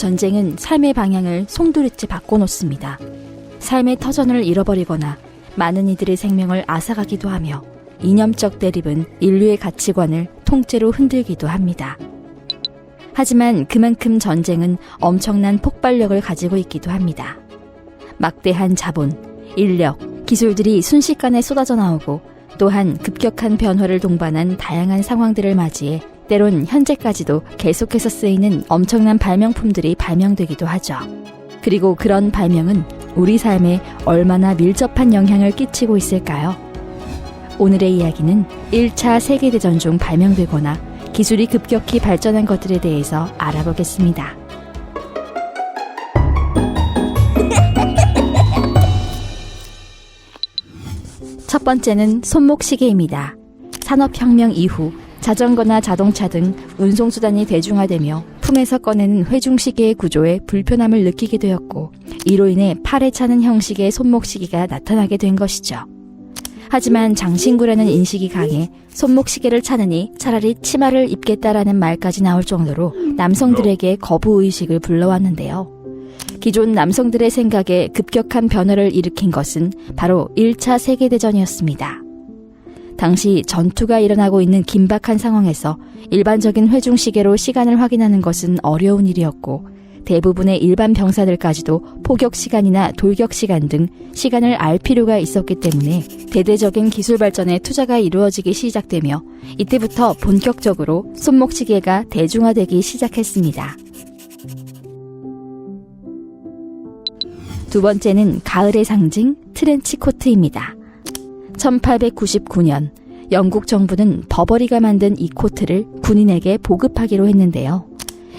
전쟁은 삶의 방향을 송두리째 바꿔놓습니다. 삶의 터전을 잃어버리거나 많은 이들의 생명을 앗아가기도 하며 이념적 대립은 인류의 가치관을 통째로 흔들기도 합니다. 하지만 그만큼 전쟁은 엄청난 폭발력을 가지고 있기도 합니다. 막대한 자본, 인력, 기술들이 순식간에 쏟아져 나오고 또한 급격한 변화를 동반한 다양한 상황들을 맞이해 때론 현재까지도 계속해서 쓰이는 엄청난 발명품들이 발명되기도 하죠. 그리고 그런 발명은 우리 삶에 얼마나 밀접한 영향을 끼치고 있을까요? 오늘의 이야기는 1차 세계대전 중 발명되거나 기술이 급격히 발전한 것들에 대해서 알아보겠습니다. 첫 번째는 손목시계입니다. 산업혁명 이후 자전거나 자동차 등 운송수단이 대중화되며 품에서 꺼내는 회중시계의 구조에 불편함을 느끼게 되었고 이로 인해 팔에 차는 형식의 손목시계가 나타나게 된 것이죠. 하지만 장신구라는 인식이 강해 손목시계를 차느니 차라리 치마를 입겠다라는 말까지 나올 정도로 남성들에게 거부의식을 불러왔는데요. 기존 남성들의 생각에 급격한 변화를 일으킨 것은 바로 1차 세계대전이었습니다. 당시 전투가 일어나고 있는 긴박한 상황에서 일반적인 회중시계로 시간을 확인하는 것은 어려운 일이었고 대부분의 일반 병사들까지도 포격시간이나 돌격시간 등 시간을 알 필요가 있었기 때문에 대대적인 기술 발전에 투자가 이루어지기 시작되며 이때부터 본격적으로 손목시계가 대중화되기 시작했습니다. 두 번째는 가을의 상징 트렌치코트입니다. 1899년 영국 정부는 버버리가 만든 이 코트를 군인에게 보급하기로 했는데요.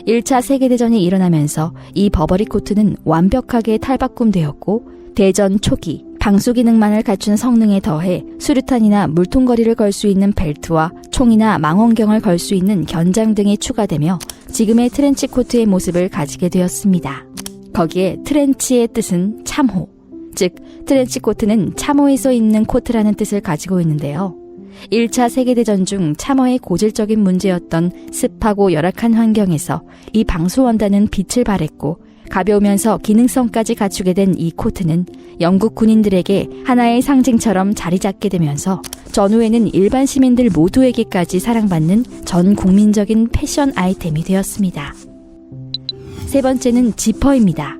1차 세계대전이 일어나면서 이 버버리 코트는 완벽하게 탈바꿈되었고 대전 초기 방수 기능만을 갖춘 성능에 더해 수류탄이나 물통거리를 걸 수 있는 벨트와 총이나 망원경을 걸 수 있는 견장 등이 추가되며 지금의 트렌치코트의 모습을 가지게 되었습니다. 거기에 트렌치의 뜻은 참호, 즉 트렌치코트는 참호에 써 있는 코트라는 뜻을 가지고 있는데요. 1차 세계대전 중 참호의 고질적인 문제였던 습하고 열악한 환경에서 이 방수원단은 빛을 발했고 가벼우면서 기능성까지 갖추게 된 이 코트는 영국 군인들에게 하나의 상징처럼 자리 잡게 되면서 전후에는 일반 시민들 모두에게까지 사랑받는 전 국민적인 패션 아이템이 되었습니다. 세 번째는 지퍼입니다.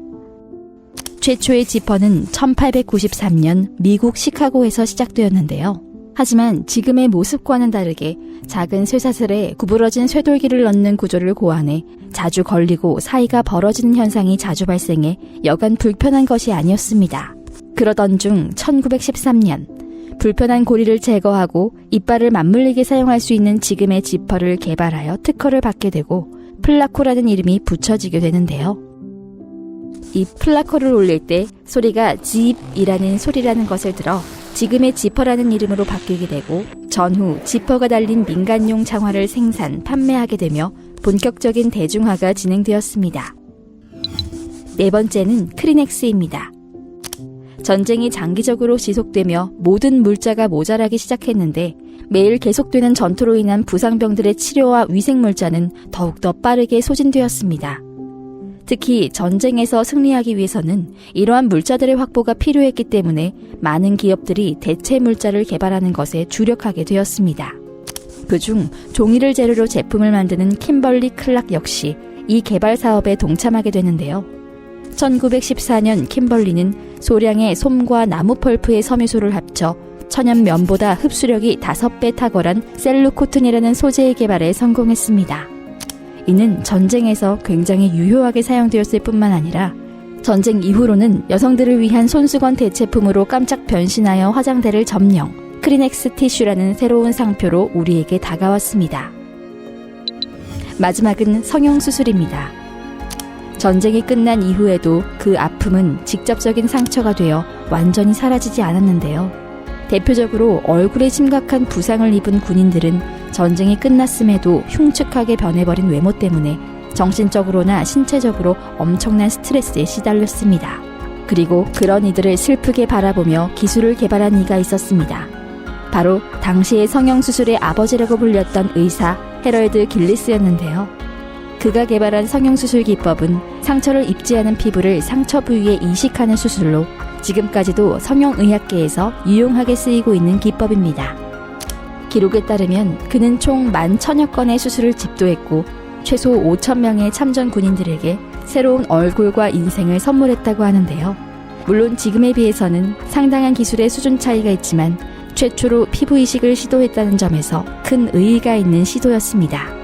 최초의 지퍼는 1893년 미국 시카고에서 시작되었는데요. 하지만 지금의 모습과는 다르게 작은 쇠사슬에 구부러진 쇠돌기를 넣는 구조를 고안해 자주 걸리고 사이가 벌어지는 현상이 자주 발생해 여간 불편한 것이 아니었습니다. 그러던 중 1913년 불편한 고리를 제거하고 이빨을 맞물리게 사용할 수 있는 지금의 지퍼를 개발하여 특허를 받게 되고 플라코라는 이름이 붙여지게 되는데요. 이 플라코를 올릴 때 소리가 지입이라는 소리라는 것을 들어 지금의 지퍼라는 이름으로 바뀌게 되고 전후 지퍼가 달린 민간용 장화를 생산, 판매하게 되며 본격적인 대중화가 진행되었습니다. 네 번째는 크리넥스입니다. 전쟁이 장기적으로 지속되며 모든 물자가 모자라기 시작했는데 매일 계속되는 전투로 인한 부상병들의 치료와 위생물자는 더욱더 빠르게 소진되었습니다. 특히 전쟁에서 승리하기 위해서는 이러한 물자들의 확보가 필요했기 때문에 많은 기업들이 대체 물자를 개발하는 것에 주력하게 되었습니다. 그중 종이를 재료로 제품을 만드는 킴벌리 클락 역시 이 개발 사업에 동참하게 되는데요. 1914년 킴벌리는 소량의 솜과 나무 펄프의 섬유소를 합쳐 천연면보다 흡수력이 5배 탁월한 셀루코튼이라는 소재의 개발에 성공했습니다. 이는 전쟁에서 굉장히 유효하게 사용되었을 뿐만 아니라 전쟁 이후로는 여성들을 위한 손수건 대체품으로 깜짝 변신하여 화장대를 점령, 크리넥스 티슈라는 새로운 상표로 우리에게 다가왔습니다. 마지막은 성형수술입니다. 전쟁이 끝난 이후에도 그 아픔은 직접적인 상처가 되어 완전히 사라지지 않았는데요. 대표적으로 얼굴에 심각한 부상을 입은 군인들은 전쟁이 끝났음에도 흉측하게 변해버린 외모 때문에 정신적으로나 신체적으로 엄청난 스트레스에 시달렸습니다. 그리고 그런 이들을 슬프게 바라보며 기술을 개발한 이가 있었습니다. 바로 당시의 성형수술의 아버지라고 불렸던 의사 헤럴드 길리스였는데요. 그가 개발한 성형수술 기법은 상처를 입지 않은 피부를 상처 부위에 이식하는 수술로 지금까지도 성형의학계에서 유용하게 쓰이고 있는 기법입니다. 기록에 따르면 그는 총 11,000여 건의 수술을 집도했고 최소 5,000명의 참전 군인들에게 새로운 얼굴과 인생을 선물했다고 하는데요. 물론 지금에 비해서는 상당한 기술의 수준 차이가 있지만 최초로 피부 이식을 시도했다는 점에서 큰 의의가 있는 시도였습니다.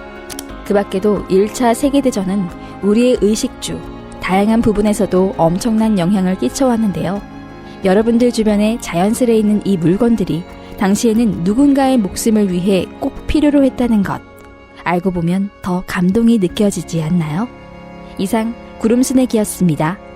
그 밖에도 1차 세계대전은 우리의 의식주, 다양한 부분에서도 엄청난 영향을 끼쳐왔는데요. 여러분들 주변에 자연스레 있는 이 물건들이 당시에는 누군가의 목숨을 위해 꼭 필요로 했다는 것, 알고 보면 더 감동이 느껴지지 않나요? 이상 구름스내기였습니다.